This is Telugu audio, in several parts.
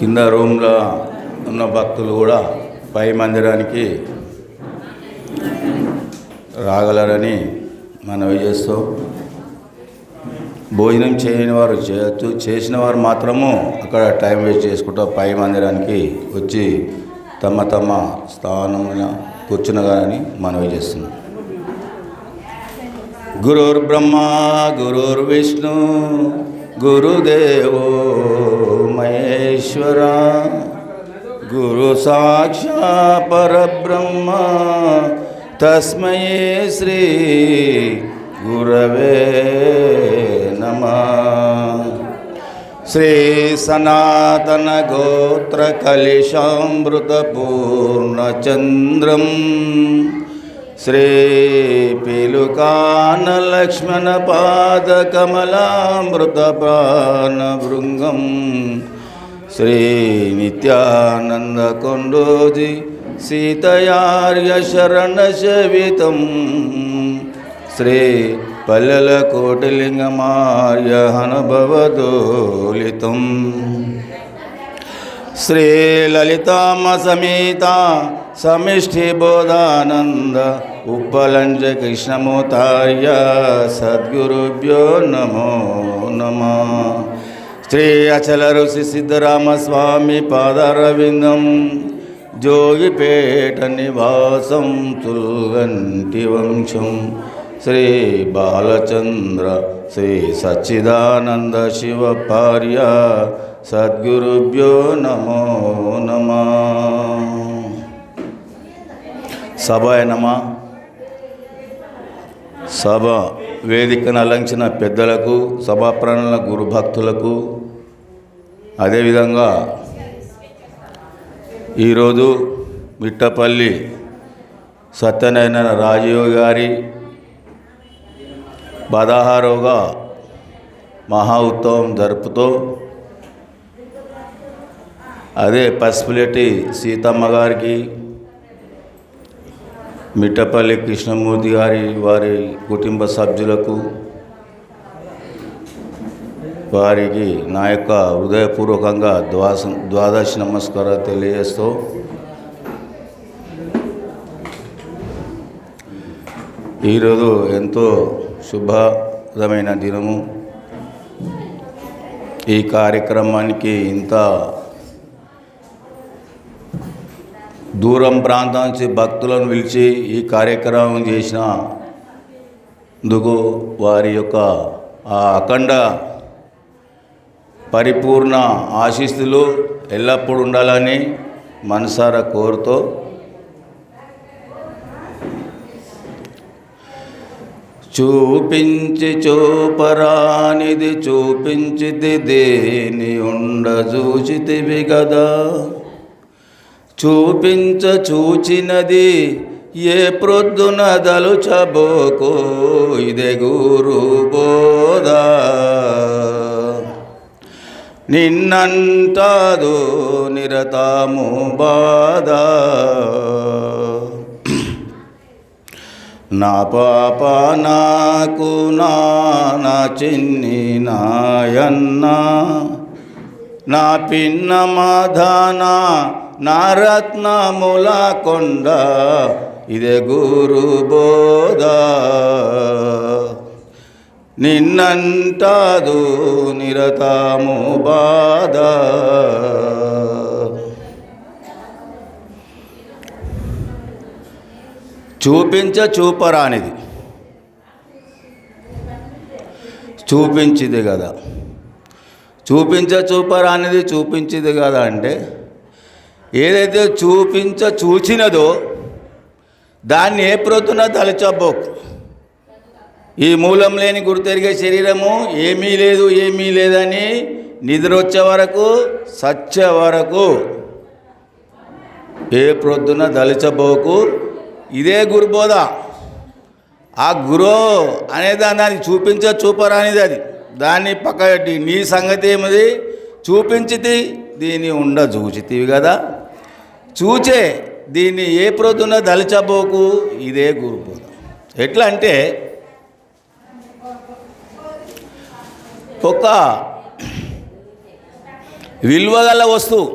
కింద రూమ్లో ఉన్న భక్తులు కూడా పై మందిరానికి రాగలరని మనవి చేస్తూ, భోజనం చేయని వారు చేయొచ్చు, చేసిన వారు మాత్రము అక్కడ టైం వేస్ట్ చేసుకుంటూ పై మందిరానికి వచ్చి తమ తమ స్థానమున కూర్చునగాని మనవి చేస్తున్నాం. గురుర్బ్రహ్మ గురుర్విష్ణు గురుదేవో మహేశ్వర, గురు సాక్షాత్ పరబ్రహ్మ తస్మై శ్రీ గురవే నమః. శ్రీ సనాతన గోత్ర కలిశామృత పూర్ణచంద్రం శ్రీ పిలుకాన లక్ష్మణ పాద కమలామృత ప్రాణభృంగం శ్రీ నిత్యానంద కొండోజీ సీతయార్య శరణ శవితం శ్రీ పల్లెల కోటిలింగమార్య హనుభవదోలితం శ్రీ లలితామ సమేత సమిష్టి బోధానంద ఉప్పలంజ కృష్ణమూర్తార్య సద్గురుభ్యో నమో నమః. శ్రీ అచల ఋషి సిద్ధరామస్వామి పాదారవిందం జోగిపేట నివాసం తుల్గంటి వంశం శ్రీ బాలచంద్ర శ్రీ సచ్చిదానంద శివపార్య సద్గురుభ్యో నమో నమః. సభాయ నమః. సభ వేదికను అలంచిన పెద్దలకు, సభాప్రాణుల గురుభక్తులకు, అదేవిధంగా ఈరోజు మిట్టపల్లి సత్యనారాయణ రాజీవ్ గారి 16వ మహా ఉత్సవం జరుపుతూ, అదే పసుపులేటి సీతమ్మ గారికి, మిట్టపల్లి కృష్ణమూర్తి గారి వారి కుటుంబ సభ్యులకు, వారికి నా యొక్క హృదయపూర్వకంగా ద్వాదశి నమస్కారాలు తెలియజేస్తూ, ఈరోజు ఎంతో శుభదమైన దినము. ఈ కార్యక్రమానికి ఇంత దూరం ప్రాంతం నుంచి భక్తులను పిలిచి ఈ కార్యక్రమం చేసినందుకు వారి యొక్క ఆ అఖండ పరిపూర్ణ ఆశీస్సులు ఎల్లప్పుడూ ఉండాలని మనసారా కోరుతూ, చూపించి చూపరానిది చూపించిది దేని ఉండ చూచితివి గదా, చూపించ చూచినది ఏ ప్రొద్దున దలుచబోకో ఇదే గురు బోధా, నిన్నంటాదో నిరతము బాధ, నా పాప నాకు నా చిన్ని నాయన్న, నా పిన్న మాధాన నా రత్నముల కొండ ఇదే గురు బోధ, నిన్నంటాదు నిరతము బాధ. చూపించ చూపరానిది చూపించింది కదా, చూపించ చూపరానిది చూపించింది కదా అంటే, ఏదైతే చూచినదో దాన్ని ఏ ప్రొద్దున తలచబోకు. ఈ మూలం లేని గుర్తెరిగే శరీరము ఏమీ లేదని నిద్ర వచ్చే వరకు సచ్చే వరకు ఏ ప్రొద్దున దలిచబోకు, ఇదే గురుబోధ. ఆ గురు అనేదాన్ని చూపించ చూపరానిది, అది దాన్ని పక్కటి నీ సంగతి ఏమిది, చూపించితి దీన్ని ఉండ చూచితివి కదా, చూచే దీన్ని ఏ ప్రొద్దున దలిచబోకు, ఇదే గురుబోధ. ఎట్లా అంటే ఒక విలువగల వస్తువు,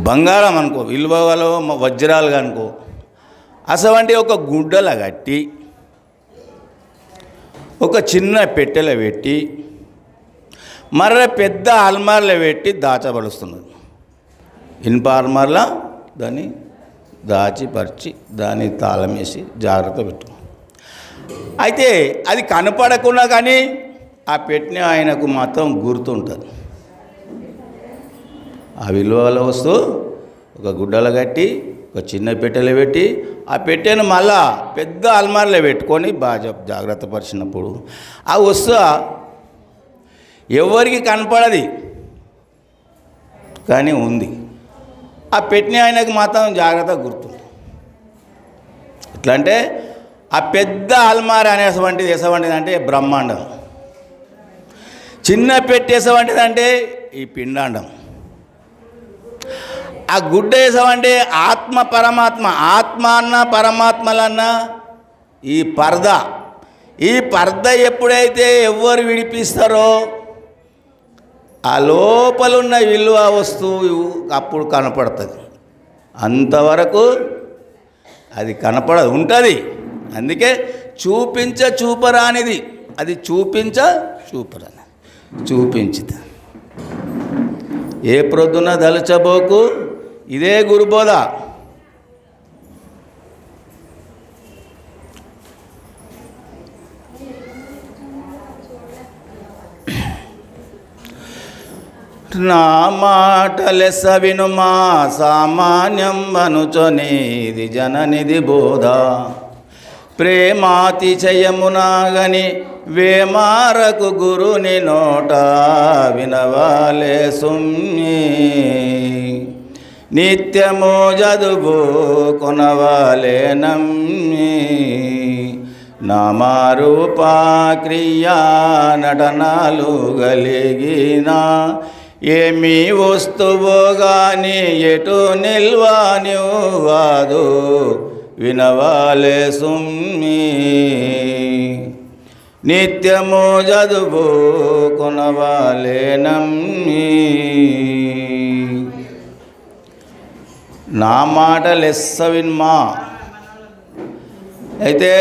బంగారం అనుకో, విలువగల వజ్రాలు అనుకో, అసవంటి ఒక గుడ్డల కట్టి ఒక చిన్న పెట్టెలో పెట్టి మర్ర పెద్ద అల్మార్లో పెట్టి దాచబడుస్తున్నది. ఇనుప అల్మార్లో దాన్ని దాచిపరిచి దాన్ని తాళం వేసి జాగ్రత్త పెట్టు. అయితే అది కనపడకుండా కానీ ఆ పెట్టిన ఆయనకు మాత్రం గుర్తుంటుంది. ఆ విలువల వస్తువు ఒక గుడ్డలో కట్టి ఒక చిన్న పెట్టెలో పెట్టి ఆ పెట్టెను మళ్ళా పెద్ద అల్మార్లో పెట్టుకొని బాగా జాగ్రత్త పరిచినప్పుడు ఆ వస్తువు ఎవరికి కనపడది కానీ ఉంది. ఆ పెట్టిన ఆయనకు మాత్రం జాగ్రత్త గుర్తుంది. ఎట్లా అంటే ఆ పెద్ద అల్మార్ అనేటువంటిది ఎసవంటిది అంటే బ్రహ్మాండం, చిన్న పెట్టేసవంటిది అంటే ఈ పిండాండం, ఆ గుడ్డ వేసామంటే ఆత్మ పరమాత్మ, ఆత్మ అన్న పరమాత్మలన్న ఈ పర్ద ఎప్పుడైతే ఎవరు విడిపిస్తారో ఆ లోపలున్న విలువ వస్తువు అప్పుడు కనపడుతుంది. అంతవరకు అది కనపడదు, ఉంటుంది. అందుకే చూపరానిది, అది చూపరాని చూపించుతా. ఏ ప్రొద్దున దలచబోకు ఇదే గురుబోధ. నా మాటలెస వినుమా సామాన్యం అనుచొనిది జననిధి బోధ. ప్రేమాతిశయమునాగని వేమారకు గురుని నోట వినవాలే సుమ్మి. నిత్యము జదువు కొనవాలే నమ్మి. నామారూపా క్రియా నటనాలు గలిగిన ఏమి వస్తువు గాని ఎటు నిల్వనివ్వదు వినవాలే సుమ్మి. నిత్యము జదువు కొనవాలే నమ్మి. నా మాట లెస్స విన్మా. అయితే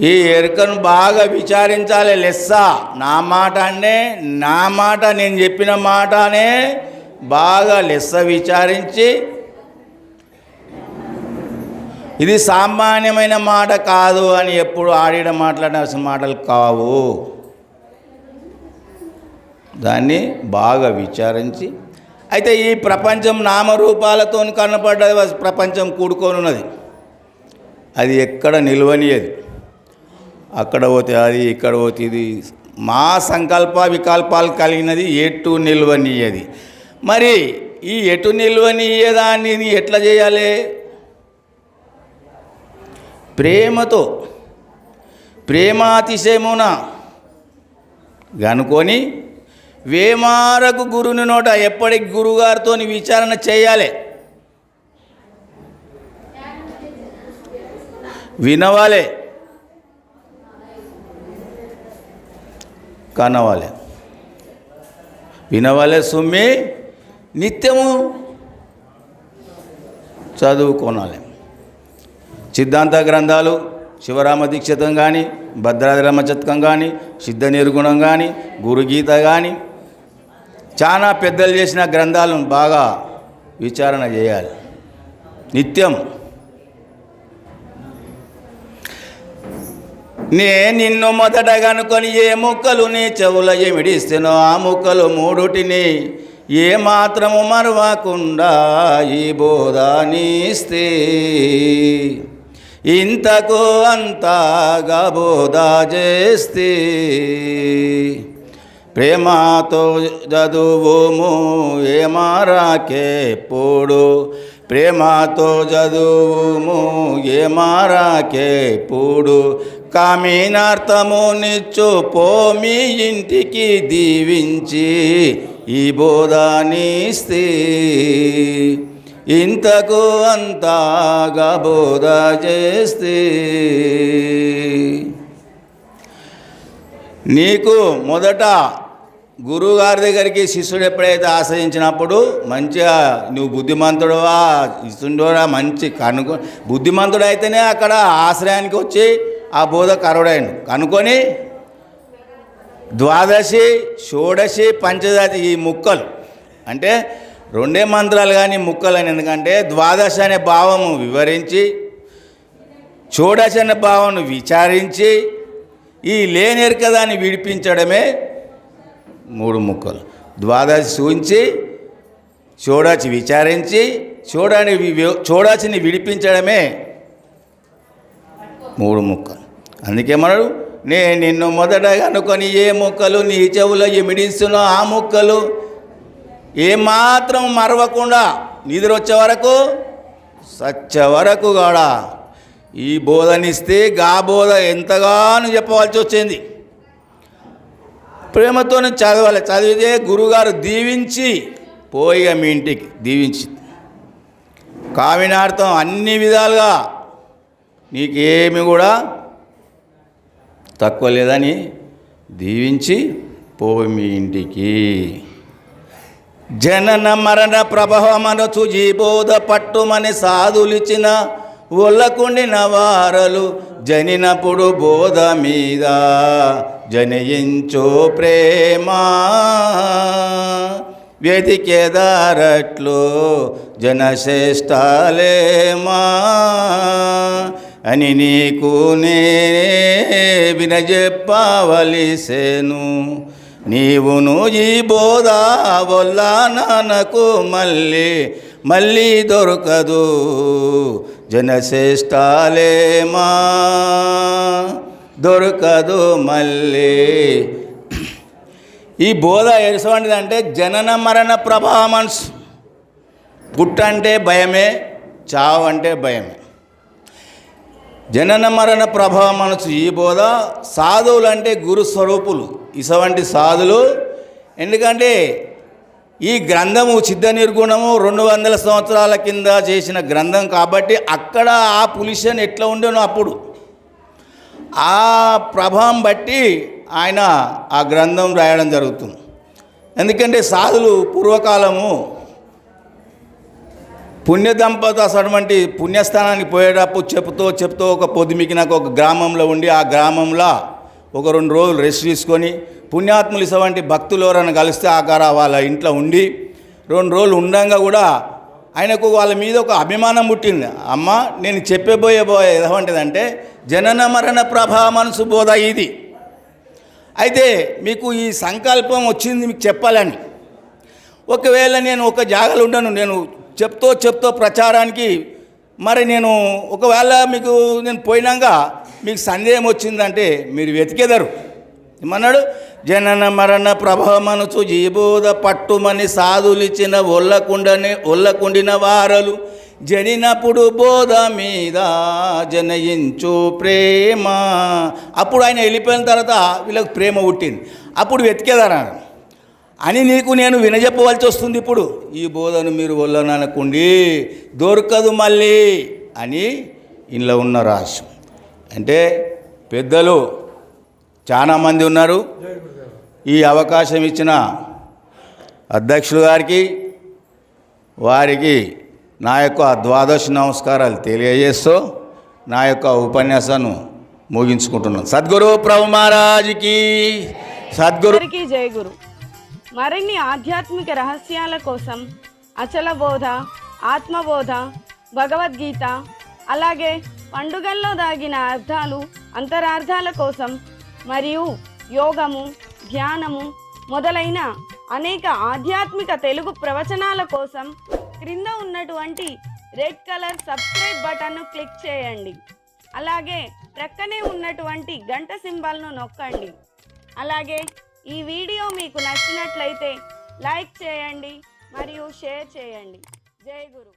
ఈ ఎరుకను బాగా విచారించాలి. లెస్స నా మాట అంటే నా మాట, నేను చెప్పిన మాటనే బాగా లెస్స విచారించి, ఇది సామాన్యమైన మాట కాదు అని ఎప్పుడు ఆడిన మాట్లాడాల్సిన మాటలు కావు. దాన్ని బాగా విచారించి, అయితే ఈ ప్రపంచం నామరూపాలతో కనపడ్డది, ప్రపంచం కూడుకొని ఉన్నది. అది ఎక్కడ నిలవనియది. అక్కడ పోతే అది, ఇక్కడ పోతే ఇది. మా సంకల్ప వికల్పాలు కలిగినది ఎటు నిల్వనియది. మరి ఈ ఎటు నిల్వనియదాన్ని ఎట్లా చేయాలి? ప్రేమతో, ప్రేమాతిశయమున గనుకొని వేమారకు గురుని నోట ఎప్పటికి గురుగారితో విచారణ చేయాలి, వినవాలి, కనవాలి. వినవాలి సుమ్మి, నిత్యము చదువుకోనాలి. సిద్ధాంత గ్రంథాలు శివరామ దీక్షితం కానీ, భద్రాద్రి రామచతకం కానీ, సిద్ధ నిర్గుణం కానీ, గురుగీత కానీ, చాలా పెద్దలు చేసిన గ్రంథాలను బాగా విచారణ చేయాలి నిత్యం. నే నిన్ను మొదట కనుకొని ఏ ముక్కలు నీ చెవుల ఎమిడిస్తేనో ఆ ముక్కలు మూడుటిని ఏ మాత్రము మరవకుండా ఈ బోధానిస్తే ఇంతకు అంతగా బోధ చేస్తే. ప్రేమతో చదువుము ఏమారాకెప్పుడు, ప్రేమతో చదువుము ఏమారాకెప్పుడు. కామీనార్థము నిచ్చు పో మీ ఇంటికి దీవించి ఈ బోధానిస్తే ఇంతకు అంతగా బోధ చేస్తే. నీకు మొదట గురువుగారి దగ్గరికి శిష్యుడు ఎప్పుడైతే ఆశ్రయించినప్పుడు మంచిగా నువ్వు బుద్ధిమంతుడువా ఇస్తుండోరా మంచి కనుకో బుద్ధిమంతుడు అయితేనే అక్కడ ఆశ్రయానికి వచ్చి ఆ బోధ కరుడైండు కనుకొని ద్వాదశి షోడశి పంచదశి ఈ ముక్కలు అంటే రెండే మంత్రాలు కానీ ముక్కలని ఎందుకంటే ద్వాదశి అనే భావము వివరించి షోడశి అనే భావమును విచారించి ఈ లేనెరకదాన్ని విడిపించడమే 3 ముక్కలు. ద్వాదశి సూంచి షోడశి విచారించి షోడశిని విడిపించడమే 3 ముక్కలు. అందుకే మనడు నేను నిన్ను మొదట అనుకొని ఏ ముక్కలు నీ చెవులో ఎమిడిస్తున్నా ఆ ముక్కలు ఏమాత్రం మరవకుండా నిద్ర వచ్చే వరకు సచ్చే వరకు కూడా ఈ బోధనిస్తే గా బోధ ఎంతగానో చెప్పవలసి వచ్చింది. ప్రేమతోనే చదవాలి. చదివితే గురువుగారు దీవించి పోయిగా మీ ఇంటికి దీవించి కావినార్థం అన్ని విధాలుగా నీకేమి కూడా తక్కువ లేదని దీవించి పోయి మీ ఇంటికి. జనన మరణ ప్రభావమనచు ఈ బోధ పట్టుమని సాధులిచిన ఒళ్ళకుండిన వారలు జనినప్పుడు బోధ మీద జనయించో ప్రేమ వెతికేదారట్లు జనశ్రేష్టాలేమా అని నీకు నేనే వినజెప్పవలిసెను. నీవును ఈ బోధ వల్ల నాన్నకు మళ్ళీ దొరకదు జనశ్రేష్టాలేమా దొరకదు మళ్ళీ. ఈ బోధ ఎటువంటిదంటే జనన మరణ ప్రభావమన్స్. పుట్టంటే భయమే, చావు అంటే భయమే. జనన మరణ ప్రభావం మనసు ఈ బోధ. సాధువులు అంటే గురు స్వరూపులు ఇటువంటి సాధులు. ఎందుకంటే ఈ గ్రంథము సిద్ధ నిర్గుణము 200 సంవత్సరాల కింద చేసిన గ్రంథం కాబట్టి అక్కడ ఆ పొల్యూషన్ ఎట్లా ఉండేనో అప్పుడు ఆ ప్రభావం బట్టి ఆయన ఆ గ్రంథం రాయడం జరుగుతుంది. ఎందుకంటే సాధులు పూర్వకాలము పుణ్యదంపత అటువంటి పుణ్యస్థానానికి పోయేటప్పుడు చెప్తూ ఒక పొద్దుమికి నాకు ఒక గ్రామంలో ఉండి ఆ గ్రామంలో ఒక 2 రోజులు రెస్ట్ తీసుకొని పుణ్యాత్ములు ఇటువంటి భక్తులు ఎవరైనా కలిస్తే ఆకార వాళ్ళ ఇంట్లో ఉండి 2 రోజులు ఉండంగా కూడా ఆయనకు వాళ్ళ మీద ఒక అభిమానం పుట్టింది. అమ్మ నేను చెప్పబోయే ఎటువంటిదంటే జనన మరణ ప్రభావ మనసు బోధ ఇది. అయితే మీకు ఈ సంకల్పం వచ్చింది మీకు చెప్పాలని. ఒకవేళ నేను ఒక జాగాలో ఉండను, నేను చెప్తూ ప్రచారానికి మరి నేను ఒకవేళ మీకు నేను పోయినాక మీకు సందేహం వచ్చిందంటే మీరు వెతికేదరు. ఏమన్నాడు? జనన మరణ ప్రభావమనుచు జీబోధ పట్టుమని సాధులిచ్చిన ఒళ్ళకుండిన వారలు జనినప్పుడు బోధ మీద జనయించు ప్రేమ. అప్పుడు ఆయన వెళ్ళిపోయిన తర్వాత వీళ్ళకి ప్రేమ పుట్టింది. అప్పుడు వెతికేదారా అని నీకు నేను వినజెప్పవలసి వస్తుంది. ఇప్పుడు ఈ బోధను మీరు ఒళ్ళనకుండి దొరకదు మళ్ళీ అని ఇంట్లో ఉన్న రాశి. అంటే పెద్దలు చాలామంది ఉన్నారు. ఈ అవకాశం ఇచ్చిన అధ్యక్షులు గారికి వారికి నా యొక్క ద్వాదశ నమస్కారాలు తెలియజేస్తూ నా యొక్క ఉపన్యాసాన్ని ముగించుకుంటున్నాను. సద్గురు ప్రభు మహారాజ్కి సద్గురుకి జై గురు. మరిన్ని ఆధ్యాత్మిక రహస్యాల కోసం అచల బోధ, ఆత్మబోధ, భగవద్గీత, అలాగే పండుగల్లో దాగిన అర్థాలు, అంతరార్థాల కోసం మరియు యోగము, ధ్యానము మొదలైన అనేక ఆధ్యాత్మిక తెలుగు ప్రవచనాల కోసం క్రింద ఉన్నటువంటి రెడ్ కలర్ సబ్స్క్రైబ్ బటన్ను క్లిక్ చేయండి. అలాగే ప్రక్కనే ఉన్నటువంటి గంట సింబల్ను నొక్కండి. అలాగే ఈ వీడియో మీకు నచ్చినట్లయితే లైక్ చేయండి మరియు షేర్ చేయండి. జై గురు.